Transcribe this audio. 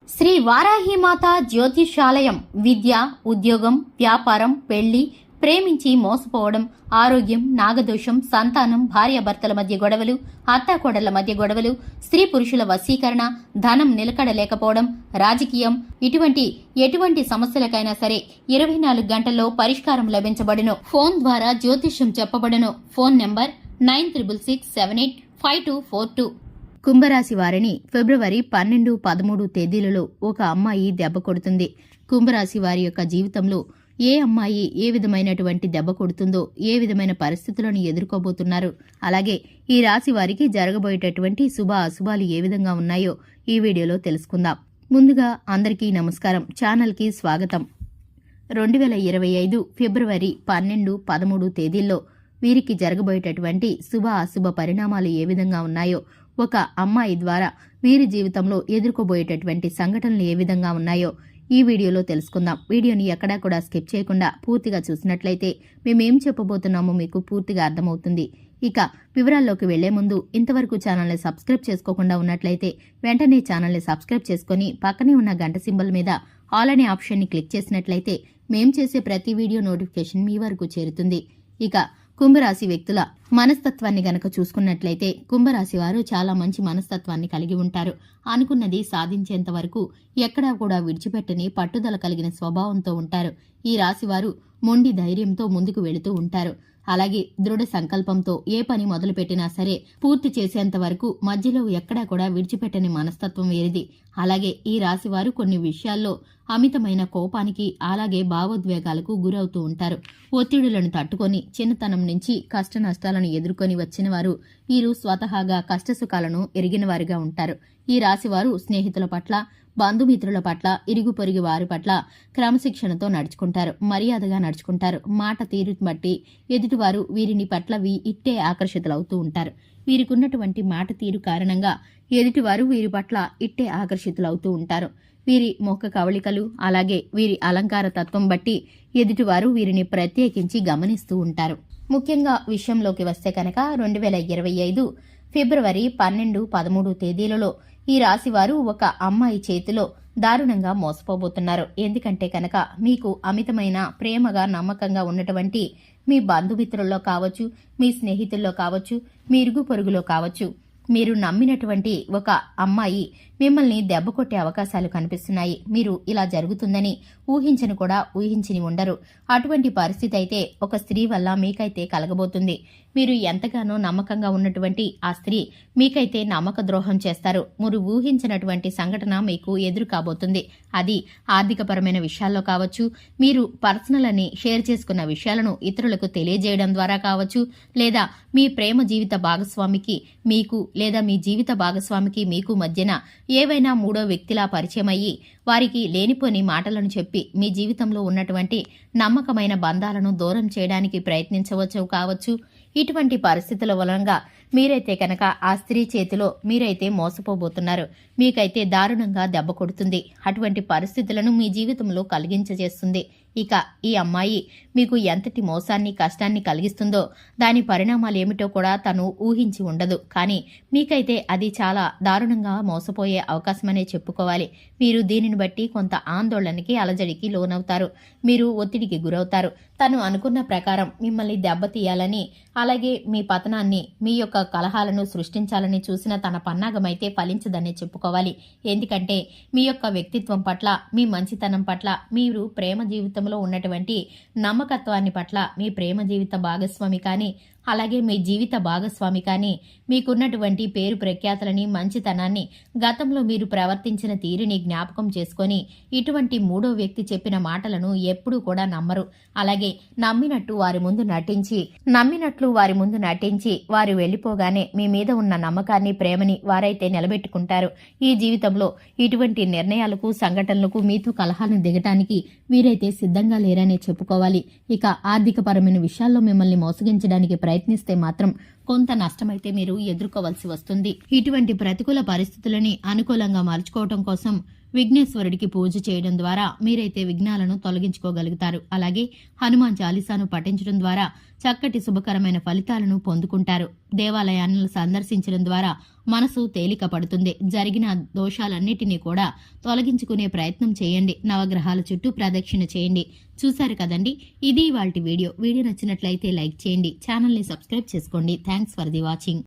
శ్రీ వారాహిమాత జ్యోతిషాలయం విద్య, ఉద్యోగం, వ్యాపారం, పెళ్లి, ప్రేమించి మోసపోవడం, ఆరోగ్యం, నాగదోషం, సంతానం, భార్యాభర్తల మధ్య గొడవలు, అత్తాకోడళ్ల మధ్య గొడవలు, స్త్రీ పురుషుల వశీకరణ, ధనం నిలకడ లేకపోవడం, రాజకీయం, ఎటువంటి సమస్యలకైనా సరే 24 గంటల్లో పరిష్కారం లభించబడును. ఫోన్ ద్వారా జ్యోతిష్యం చెప్పబడును. Phone number 9667852242. కుంభరాశి వారిని ఫిబ్రవరి 12, 13 తేదీలలో ఒక అమ్మాయి దెబ్బ కొడుతుంది. కుంభరాశి వారి యొక్క జీవితంలో ఏ అమ్మాయి ఏ విధమైనటువంటి దెబ్బ కొడుతుందో, ఏ విధమైన పరిస్థితులను ఎదుర్కోబోతున్నారు, అలాగే ఈ రాశి వారికి జరగబోయేటటువంటి శుభ అశుభాలు ఏ విధంగా ఉన్నాయో ఈ వీడియోలో తెలుసుకుందాం. ముందుగా అందరికీ నమస్కారం. ఛానల్కి స్వాగతం. 2025 ఫిబ్రవరి 12, 13 తేదీల్లో వీరికి జరగబోయేటటువంటి శుభ అశుభ పరిణామాలు ఏ విధంగా ఉన్నాయో, ఒక అమ్మాయి ద్వారా వీరి జీవితంలో ఎదుర్కోబోయేటటువంటి సంఘటనలు ఏ విధంగా ఉన్నాయో ఈ వీడియోలో తెలుసుకుందాం. వీడియోని ఎక్కడా కూడా స్కిప్ చేయకుండా పూర్తిగా చూసినట్లయితే మేమేం చెప్పబోతున్నామో మీకు పూర్తిగా అర్థమవుతుంది. ఇక వివరాల్లోకి వెళ్లే ముందు ఇంతవరకు ఛానల్ని సబ్స్క్రైబ్ చేసుకోకుండా ఉన్నట్లయితే వెంటనే ఛానల్ని సబ్స్క్రైబ్ చేసుకుని పక్కనే ఉన్న గంట సింబల్ మీద ఆల్ అనే ఆప్షన్ని క్లిక్ చేసినట్లయితే మేం చేసే ప్రతి వీడియో నోటిఫికేషన్ మీ వరకు చేరుతుంది. ఇక కుంభరాశి వ్యక్తుల మనస్తత్వాన్ని గనక చూసుకున్నట్లయితే కుంభరాశి వారు చాలా మంచి మనస్తత్వాన్ని కలిగి ఉంటారు. అనుకున్నది సాధించేంత వరకు ఎక్కడా కూడా విడిచిపెట్టని పట్టుదల కలిగిన స్వభావంతో ఉంటారు. ఈ రాశివారు మొండి ధైర్యంతో ముందుకు వెళుతూ ఉంటారు. అలాగే దృఢ సంకల్పంతో ఏ పని మొదలుపెట్టినా సరే పూర్తి చేసేంత వరకు మధ్యలో ఎక్కడా కూడా విడిచిపెట్టని మనస్తత్వం వీరిది. అలాగే ఈ రాశివారు కొన్ని విషయాల్లో అమితమైన కోపానికి, అలాగే భావోద్వేగాలకు గురవుతూ ఉంటారు. ఒత్తిడులను తట్టుకొని చిన్నతనం నుంచి కష్ట నష్టాలను ఎదుర్కొని వచ్చిన వారు వీరు స్వతహాగా కష్టసుఖాలను ఎరిగినవారిగా ఉంటారు. ఈ రాశివారు స్నేహితుల పట్ల, బంధుమిత్రుల పట్ల, ఇరుగు పొరుగు వారి పట్ల క్రమశిక్షణతో నడుచుకుంటారు. మర్యాదగా నడుచుకుంటారు. మాట తీరు బట్టి ఎదుటివారు వీరిని పట్ల ఇట్టే ఆకర్షితులవుతూ ఉంటారు. వీరికున్నటువంటి మాట తీరు కారణంగా ఎదుటివారు వీరి పట్ల ఇట్టే ఆకర్షితులవుతూ ఉంటారు. వీరి ముఖ కవళికలు, అలాగే వీరి అలంకార తత్వం బట్టి ఎదుటివారు వీరిని ప్రత్యేకించి గమనిస్తూ ఉంటారు. ముఖ్యంగా విషయంలోకి వస్తే కనుక 2025 ఫిబ్రవరి 12, 13 తేదీలలో ఈ రాశివారు ఒక అమ్మాయి చేతిలో దారుణంగా మోసపోబోతున్నారు. ఎందుకంటే కనుక మీకు అమితమైన ప్రేమగా, నమ్మకంగా ఉన్నటువంటి మీ బంధుమిత్రుల్లో కావచ్చు, మీ స్నేహితుల్లో కావచ్చు, మీ ఇరుగు పొరుగులో కావచ్చు, మీరు నమ్మినటువంటి ఒక అమ్మాయి మిమ్మల్ని దెబ్బ కొట్టే అవకాశాలు కనిపిస్తున్నాయి. మీరు ఇలా జరుగుతుందని ఊహించని ఉండరు. అటువంటి పరిస్థితి అయితే ఒక స్త్రీ వల్ల మీకైతే కలగబోతుంది. మీరు ఎంతగానో నమ్మకంగా ఉన్నటువంటి ఆ స్త్రీ మీకైతే నమ్మక ద్రోహం చేస్తారు. మీరు ఊహించినటువంటి సంఘటన మీకు ఎదురు కాబోతుంది. అది ఆర్థికపరమైన విషయాల్లో కావచ్చు, మీరు పర్సనల్ అని షేర్ చేసుకున్న విషయాలను ఇతరులకు తెలియజేయడం ద్వారా కావచ్చు, లేదా మీ ప్రేమ జీవిత భాగస్వామికి మీకు, లేదా మీ జీవిత భాగస్వామికి మీకు మధ్యన ఏవైనా మూడో వ్యక్తిలా పరిచయం అయ్యి వారికి లేనిపోని మాటలను చెప్పి మీ జీవితంలో ఉన్నటువంటి నమ్మకమైన బంధాలను దూరం చేయడానికి ప్రయత్నించవచ్చు కావచ్చు. ఇటువంటి పరిస్థితుల వలనగా మీరైతే కనుక ఆ స్త్రీ చేతిలో మీరైతే మోసపోబోతున్నారు. మీకైతే దారుణంగా దెబ్బ కొడుతుంది. అటువంటి పరిస్థితులను మీ జీవితంలో కలిగించేస్తుంది. ఇక ఈ అమ్మాయి మీకు ఎంతటి మోసాన్ని, కష్టాన్ని కలిగిస్తుందో దాని పరిణామాలు ఏమిటో కూడా తను ఊహించి ఉండదు. కానీ మీకైతే అది చాలా దారుణంగా మోసపోయే అవకాశమనే చెప్పుకోవాలి. మీరు దీనిని బట్టి కొంత ఆందోళనకి, అలజడికి లోనవుతారు. మీరు ఒత్తిడికి గురవుతారు. తను అనుకున్న ప్రకారం మిమ్మల్ని దెబ్బతీయాలని, అలాగే మీ పతనాన్ని, మీ యొక్క కలహాలను సృష్టించాలని చూసిన తన పన్నాగమైతే ఫలించదనే చెప్పుకోవాలి. ఎందుకంటే మీ యొక్క వ్యక్తిత్వం పట్ల, మీ మంచితనం పట్ల, మీరు ప్రేమ జీవితంలో ఉన్నటువంటి నమ్మకత్వాన్ని పట్ల మీ ప్రేమ జీవిత భాగస్వామి కానీ, అలాగే మీ జీవిత భాగస్వామి కానీ మీకున్నటువంటి పేరు ప్రఖ్యాతలని, మంచితనాన్ని, గతంలో మీరు ప్రవర్తించిన తీరుని జ్ఞాపకం చేసుకొని ఇటువంటి మూడో వ్యక్తి చెప్పిన మాటలను ఎప్పుడూ కూడా నమ్మరు. అలాగే నమ్మినట్లు వారి ముందు నటించి వారు వెళ్లిపోగానే మీ మీద ఉన్న నమ్మకాన్ని, ప్రేమని వారైతే నిలబెట్టుకుంటారు. ఈ జీవితంలో ఇటువంటి నిర్ణయాలకు, సంఘటనలకు, మీతో కలహాలను దిగటానికి వీరైతే సిద్ధంగా లేరనే చెప్పుకోవాలి. ఇక ఆర్థికపరమైన విషయాల్లో మిమ్మల్ని మోసగించడానికి ప్రయత్నిస్తే మాత్రం కొంత నష్టమైతే మీరు ఎదుర్కోవలసి వస్తుంది. ఇటువంటి ప్రతికూల పరిస్థితులని అనుకూలంగా మార్చుకోవటం కోసం విఘ్నేశ్వరుడికి పూజ చేయడం ద్వారా మీరైతే విఘ్నాలను తొలగించుకోగలుగుతారు. అలాగే హనుమాన్ చాలీసాను పఠించడం ద్వారా చక్కటి శుభకరమైన ఫలితాలను పొందుకుంటారు. దేవాలయాలను సందర్శించడం ద్వారా మనసు తేలిక పడుతుంది. జరిగిన దోషాలన్నిటినీ కూడా తొలగించుకునే ప్రయత్నం చేయండి. నవగ్రహాల చుట్టూ ప్రదక్షిణ చేయండి. చూశారు కదండి, ఇది ఇవాల్టి వీడియో. వీడియో నచ్చినట్లయితే లైక్ చేయండి, ఛానల్ని సబ్స్క్రైబ్ చేసుకోండి. Thanks for the watching.